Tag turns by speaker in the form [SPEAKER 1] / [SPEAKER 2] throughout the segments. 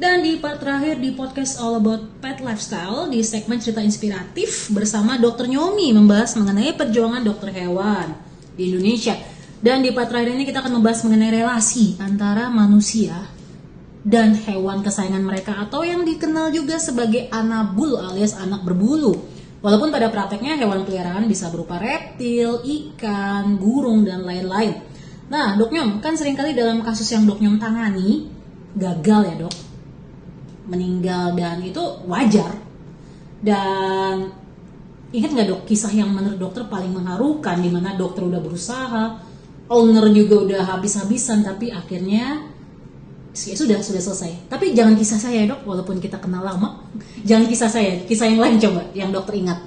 [SPEAKER 1] Dan di part terakhir di podcast All About Pet Lifestyle, di segmen cerita inspiratif bersama Dr. Nyomi membahas mengenai perjuangan dokter hewan di Indonesia. Dan di part terakhir ini kita akan membahas mengenai relasi antara manusia dan hewan kesayangan mereka, atau yang dikenal juga sebagai anabul alias anak berbulu. Walaupun pada prakteknya hewan peliharaan bisa berupa reptil, ikan, burung, dan lain-lain. Nah, Dok Nyom, kan seringkali dalam kasus yang Dok Nyom tangani, gagal ya dok, meninggal, dan itu wajar. Dan ingat nggak dok, kisah yang menurut dokter paling mengharukan, di mana dokter udah berusaha, owner juga udah habis-habisan, tapi akhirnya ya sudah selesai. Tapi jangan kisah saya dok, walaupun kita kenal lama, jangan kisah saya, kisah yang lain coba, yang dokter ingat.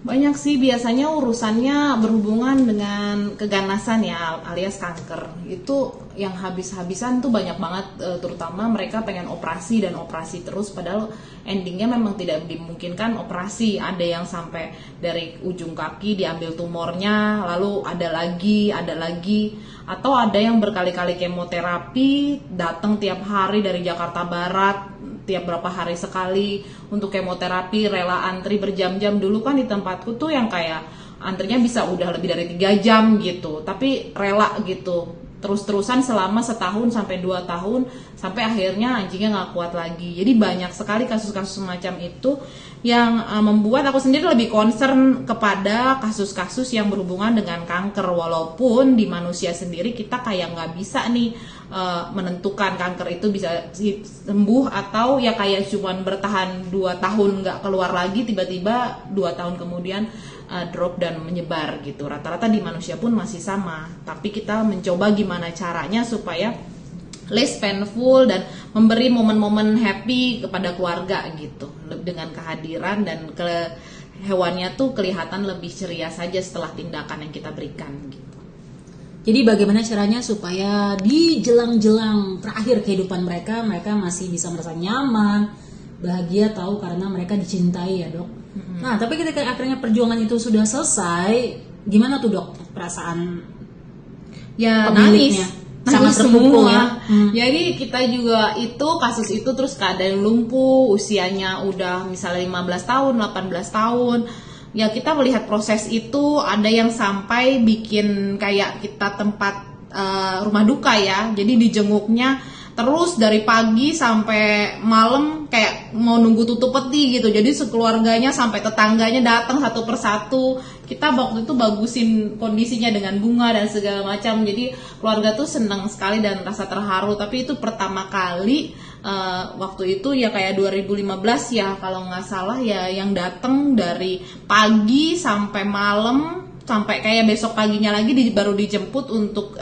[SPEAKER 2] Banyak sih, biasanya urusannya berhubungan dengan keganasan ya, alias kanker. Itu yang habis-habisan tuh banyak banget, terutama mereka pengen operasi dan operasi terus, padahal endingnya memang tidak dimungkinkan operasi. Ada yang sampai dari ujung kaki diambil tumornya, lalu ada lagi, atau ada yang berkali-kali kemoterapi, datang tiap hari dari Jakarta Barat, tiap berapa hari sekali untuk kemoterapi, rela antri berjam-jam. Dulu kan di tempatku tuh yang kayak antrinya bisa udah lebih dari 3 jam gitu, tapi rela gitu, terus-terusan selama 1 sampai 2 tahun, sampai akhirnya anjingnya gak kuat lagi. Jadi banyak sekali kasus-kasus semacam itu yang membuat aku sendiri lebih concern kepada kasus-kasus yang berhubungan dengan kanker. Walaupun di manusia sendiri kita kayak gak bisa nih menentukan kanker itu bisa sembuh atau ya kayak cuman bertahan 2 tahun gak keluar lagi, tiba-tiba 2 tahun kemudian drop dan menyebar gitu. Rata-rata di manusia pun masih sama, tapi kita mencoba gimana caranya supaya less painful dan memberi momen-momen happy kepada keluarga gitu, dengan kehadiran dan hewannya tuh kelihatan lebih ceria saja setelah tindakan yang kita berikan gitu.
[SPEAKER 1] Jadi bagaimana caranya supaya di jelang-jelang terakhir kehidupan mereka masih bisa merasa nyaman, bahagia, tahu karena mereka dicintai ya dok. Nah, tapi ketika akhirnya perjuangan itu sudah selesai, gimana tuh dok perasaan
[SPEAKER 2] ya?
[SPEAKER 1] Pemiliknya?
[SPEAKER 2] Nangis
[SPEAKER 1] terpukul
[SPEAKER 2] semua
[SPEAKER 1] ya.
[SPEAKER 2] Jadi kita juga itu kasus itu terus keadaan lumpuh, usianya udah misalnya 15 tahun, 18 tahun. Ya kita melihat proses itu, ada yang sampai bikin kayak kita tempat rumah duka ya. Jadi dijenguknya terus dari pagi sampai malam, kayak mau nunggu tutup peti gitu. Jadi sekeluarganya sampai tetangganya datang satu persatu. Kita waktu itu bagusin kondisinya dengan bunga dan segala macam. Jadi keluarga tuh senang sekali dan rasa terharu. Tapi itu pertama kali waktu itu ya kayak 2015 ya kalau nggak salah ya, yang datang dari pagi sampai malam, sampai kayak besok paginya lagi baru dijemput untuk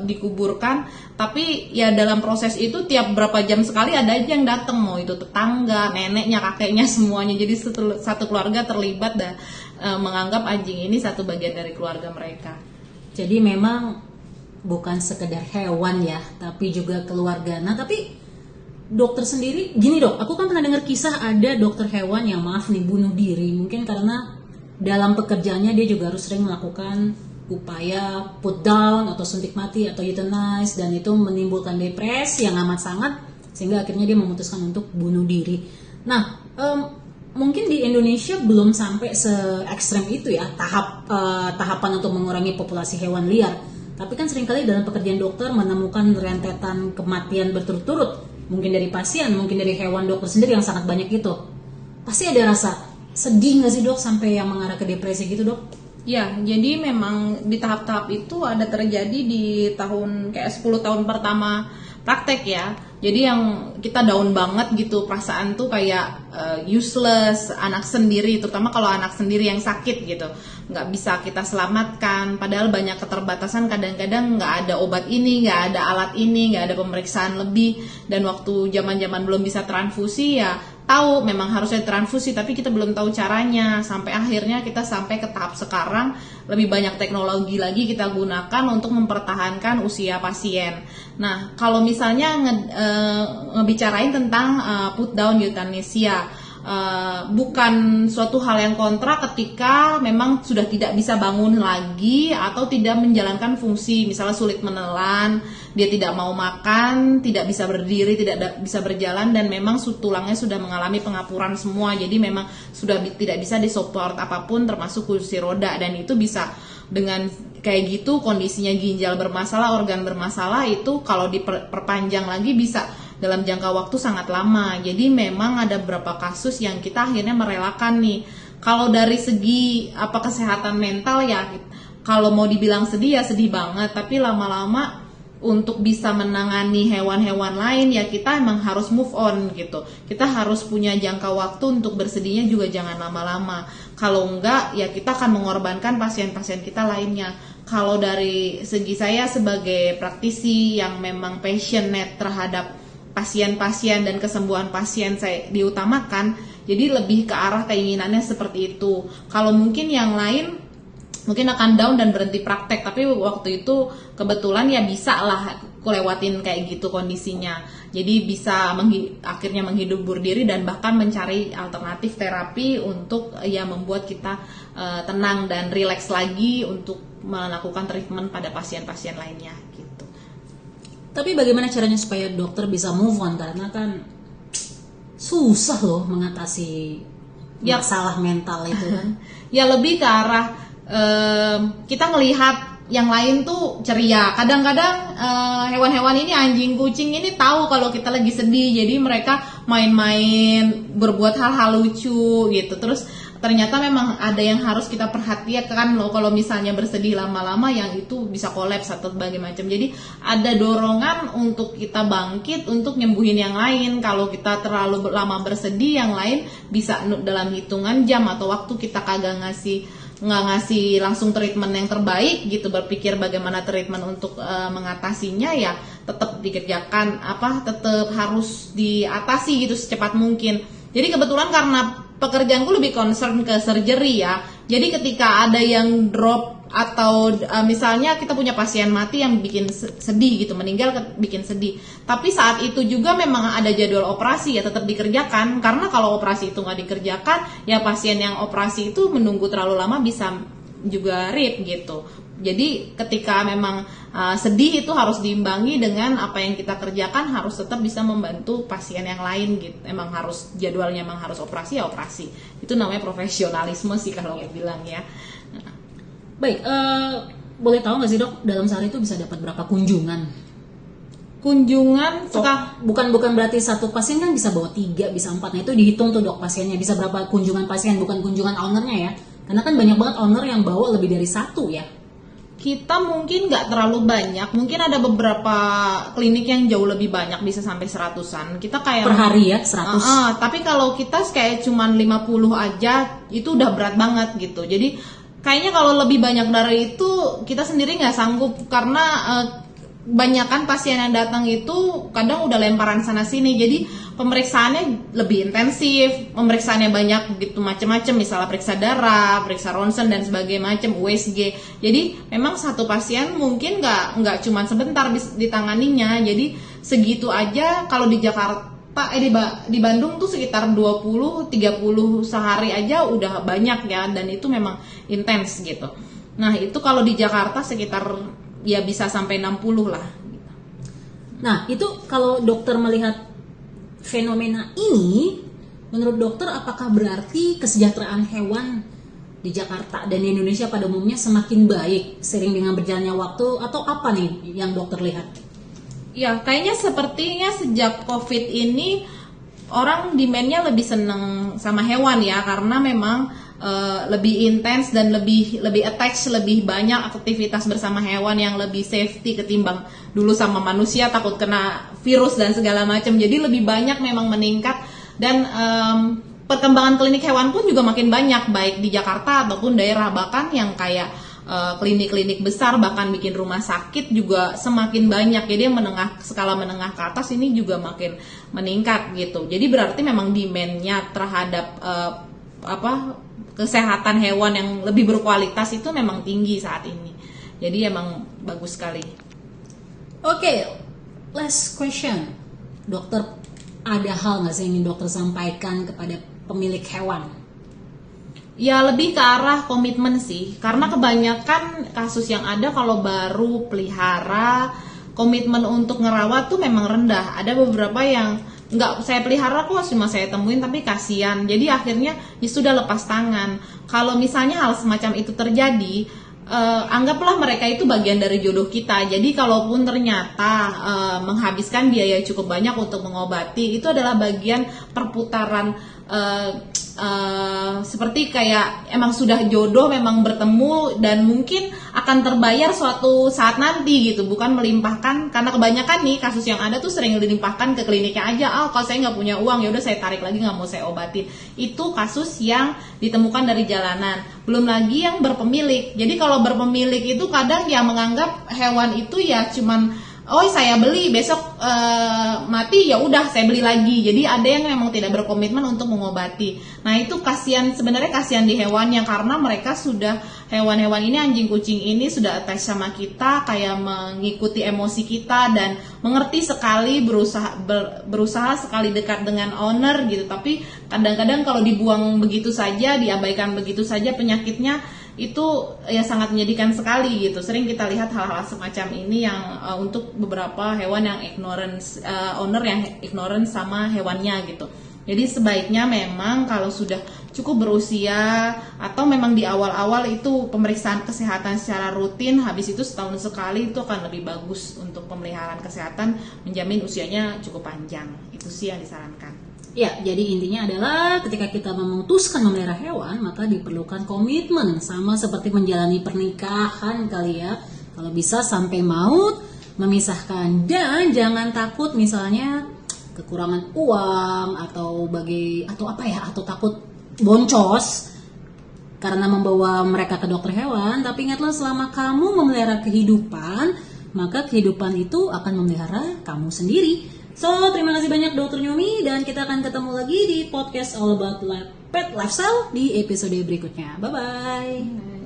[SPEAKER 2] dikuburkan. Tapi ya dalam proses itu tiap berapa jam sekali ada aja yang datang, mau itu tetangga, neneknya, kakeknya, semuanya. Jadi satu keluarga terlibat dan menganggap anjing ini satu bagian dari keluarga mereka.
[SPEAKER 1] Jadi memang bukan sekedar hewan ya, tapi juga keluarga. Nah tapi dokter sendiri, gini dok, aku kan pernah dengar kisah ada dokter hewan yang bunuh diri, mungkin karena dalam pekerjaannya dia juga harus sering melakukan upaya put down atau suntik mati atau euthanize, dan itu menimbulkan depresi yang amat sangat sehingga akhirnya dia memutuskan untuk bunuh diri. Nah, mungkin di Indonesia belum sampai se ekstrem itu ya tahapan untuk mengurangi populasi hewan liar. Tapi kan seringkali dalam pekerjaan dokter menemukan rentetan kematian berturut-turut, mungkin dari pasien, mungkin dari hewan dokter sendiri yang sangat banyak itu. Pasti ada rasa sedih nggak sih dok sampai yang mengarah ke depresi gitu dok?
[SPEAKER 2] Ya, jadi memang di tahap-tahap itu ada terjadi di tahun kayak 10 tahun pertama praktek ya. Jadi yang kita down banget gitu, perasaan tuh kayak useless, anak sendiri, terutama kalau anak sendiri yang sakit gitu, nggak bisa kita selamatkan. Padahal banyak keterbatasan, kadang-kadang nggak ada obat ini, nggak ada alat ini, nggak ada pemeriksaan lebih. Dan waktu zaman-zaman belum bisa transfusi ya tahu memang harusnya transfusi, tapi kita belum tahu caranya. Sampai akhirnya kita sampai ke tahap sekarang, lebih banyak teknologi lagi kita gunakan untuk mempertahankan usia pasien. Nah, kalau misalnya ngebicarain tentang put down euthanasia, bukan suatu hal yang kontra ketika memang sudah tidak bisa bangun lagi atau tidak menjalankan fungsi, misalnya sulit menelan, dia tidak mau makan, tidak bisa berdiri, tidak bisa berjalan, dan memang tulangnya sudah mengalami pengapuran semua, jadi memang sudah tidak bisa disupport apapun termasuk kursi roda. Dan itu bisa dengan kayak gitu, kondisinya ginjal bermasalah, organ bermasalah, itu kalau diperpanjang lagi bisa dalam jangka waktu sangat lama. Jadi memang ada beberapa kasus yang kita akhirnya merelakan nih. Kalau dari segi kesehatan mental ya, kalau mau dibilang sedih ya sedih banget, tapi lama-lama untuk bisa menangani hewan-hewan lain ya kita emang harus move on gitu. Kita harus punya jangka waktu untuk bersedihnya juga jangan lama-lama. Kalau enggak ya kita akan mengorbankan pasien-pasien kita lainnya. Kalau dari segi saya sebagai praktisi yang memang passionate terhadap pasien-pasien dan kesembuhan pasien saya diutamakan, jadi lebih ke arah keinginannya seperti itu. Kalau mungkin yang lain mungkin akan down dan berhenti praktek, tapi waktu itu kebetulan ya bisa lah lewatin kayak gitu kondisinya, jadi bisa akhirnya menghibur diri dan bahkan mencari alternatif terapi untuk ya membuat kita tenang dan rileks lagi untuk melakukan treatment pada pasien-pasien lainnya gitu.
[SPEAKER 1] Tapi bagaimana caranya supaya dokter bisa move on, karena kan susah loh mengatasi masalah mental itu kan.
[SPEAKER 2] Ya lebih ke arah kita ngelihat yang lain tuh ceria. Kadang-kadang hewan-hewan ini, anjing, kucing ini tahu kalau kita lagi sedih, jadi mereka main-main, berbuat hal-hal lucu gitu. Terus ternyata memang ada yang harus kita perhatikan loh, kalau misalnya bersedih lama-lama yang itu bisa kolaps atau berbagai macam. Jadi ada dorongan untuk kita bangkit untuk nyembuhin yang lain. Kalau kita terlalu lama bersedih, yang lain bisa dalam hitungan jam atau waktu kita kagak nggak ngasih langsung treatment yang terbaik gitu, berpikir bagaimana treatment untuk mengatasinya, ya tetap dikerjakan, tetap harus diatasi gitu secepat mungkin. Jadi kebetulan karena pekerjaanku lebih concern ke surgery ya, jadi ketika ada yang drop atau misalnya kita punya pasien mati yang bikin sedih gitu, meninggal bikin sedih, tapi saat itu juga memang ada jadwal operasi ya tetap dikerjakan, karena kalau operasi itu nggak dikerjakan ya pasien yang operasi itu menunggu terlalu lama bisa juga RIP gitu. Jadi ketika memang sedih itu harus diimbangi dengan apa yang kita kerjakan, harus tetap bisa membantu pasien yang lain gitu. Emang harus jadwalnya emang harus operasi ya operasi. Itu namanya profesionalisme sih kalau aku bilang ya.
[SPEAKER 1] Baik, boleh tahu nggak sih dok, dalam sehari itu bisa dapat berapa kunjungan?
[SPEAKER 2] Kunjungan
[SPEAKER 1] bukan berarti satu pasien kan bisa bawa 3, bisa 4. Nah itu dihitung tuh dok pasiennya, bisa berapa kunjungan pasien, bukan kunjungan ownernya ya. Karena kan banyak banget owner yang bawa lebih dari 1 ya.
[SPEAKER 2] Kita mungkin nggak terlalu banyak, mungkin ada beberapa klinik yang jauh lebih banyak, bisa sampai 100-an. Kita kayak
[SPEAKER 1] per hari ya 100.
[SPEAKER 2] Tapi kalau kita kayak cuman 50 aja itu udah berat banget gitu. Jadi kayaknya kalau lebih banyak dari itu kita sendiri nggak sanggup, karena banyakan pasien yang datang itu kadang udah lemparan sana sini, jadi pemeriksaannya lebih intensif, pemeriksaannya banyak gitu, macam-macam, misalnya periksa darah, periksa ronsen dan sebagainya macam, USG. Jadi memang satu pasien mungkin nggak cuma sebentar ditanganinya, jadi segitu aja. Kalau di Jakarta di Bandung tuh sekitar 20-30 sehari aja udah banyak ya, dan itu memang intens gitu. Nah itu kalau di Jakarta sekitar ya bisa sampai 60 lah.
[SPEAKER 1] Nah itu kalau dokter melihat fenomena ini, menurut dokter apakah berarti kesejahteraan hewan di Jakarta dan di Indonesia pada umumnya semakin baik seiring dengan berjalannya waktu, atau apa nih yang dokter lihat?
[SPEAKER 2] Ya kayaknya sepertinya sejak COVID ini orang demand-nya lebih seneng sama hewan ya, karena memang lebih intens dan lebih attach, lebih banyak aktivitas bersama hewan yang lebih safety ketimbang dulu sama manusia, takut kena virus dan segala macam. Jadi lebih banyak memang meningkat, dan perkembangan klinik hewan pun juga makin banyak, baik di Jakarta ataupun daerah, bahkan yang kayak klinik-klinik besar, bahkan bikin rumah sakit juga semakin banyak. Jadi yang skala menengah ke atas ini juga makin meningkat gitu. Jadi berarti memang demand-nya terhadap kesehatan hewan yang lebih berkualitas itu memang tinggi saat ini. Jadi emang bagus sekali.
[SPEAKER 1] Oke, last question. Dokter, ada hal nggak sih yang ingin dokter sampaikan kepada pemilik hewan?
[SPEAKER 2] Ya lebih ke arah komitmen sih, karena kebanyakan kasus yang ada kalau baru pelihara, komitmen untuk ngerawat tuh memang rendah. Ada beberapa yang nggak saya pelihara kok, cuma saya temuin tapi kasihan, jadi akhirnya ya sudah lepas tangan. Kalau misalnya hal semacam itu terjadi, anggaplah mereka itu bagian dari jodoh kita. Jadi kalaupun ternyata menghabiskan biaya cukup banyak untuk mengobati, itu adalah bagian perputaran seperti kayak emang sudah jodoh, memang bertemu dan mungkin akan terbayar suatu saat nanti gitu, bukan melimpahkan. Karena kebanyakan nih kasus yang ada tuh sering dilimpahkan ke kliniknya aja. Kalau saya nggak punya uang ya udah saya tarik lagi, nggak mau saya obatin. Itu kasus yang ditemukan dari jalanan. Belum lagi yang berpemilik. Jadi kalau berpemilik itu kadang yang menganggap hewan itu ya cuman saya beli besok mati ya udah saya beli lagi. Jadi ada yang memang tidak berkomitmen untuk mengobati. Nah itu sebenarnya kasihan di hewannya, karena mereka sudah, hewan-hewan ini, anjing kucing ini sudah attach sama kita, kayak mengikuti emosi kita dan mengerti sekali, berusaha sekali dekat dengan owner gitu. Tapi kadang-kadang kalau dibuang begitu saja, diabaikan begitu saja penyakitnya, itu ya sangat menyedihkan sekali gitu. Sering kita lihat hal-hal semacam ini yang untuk beberapa hewan yang ignorance, owner yang ignorance sama hewannya gitu. Jadi sebaiknya memang kalau sudah cukup berusia atau memang di awal-awal itu pemeriksaan kesehatan secara rutin, habis itu setahun sekali, itu akan lebih bagus untuk pemeliharaan kesehatan, menjamin usianya cukup panjang. Itu sih yang disarankan.
[SPEAKER 1] Ya, jadi intinya adalah ketika kita memutuskan memelihara hewan, maka diperlukan komitmen, sama seperti menjalani pernikahan kali ya. Kalau bisa sampai maut memisahkan, dan jangan takut misalnya kekurangan uang atau atau takut boncos karena membawa mereka ke dokter hewan. Tapi ingatlah, selama kamu memelihara kehidupan, maka kehidupan itu akan memelihara kamu sendiri. So, terima kasih banyak Dr. Nyomi, dan kita akan ketemu lagi di podcast All About Pet Lifestyle di episode berikutnya. Bye-bye.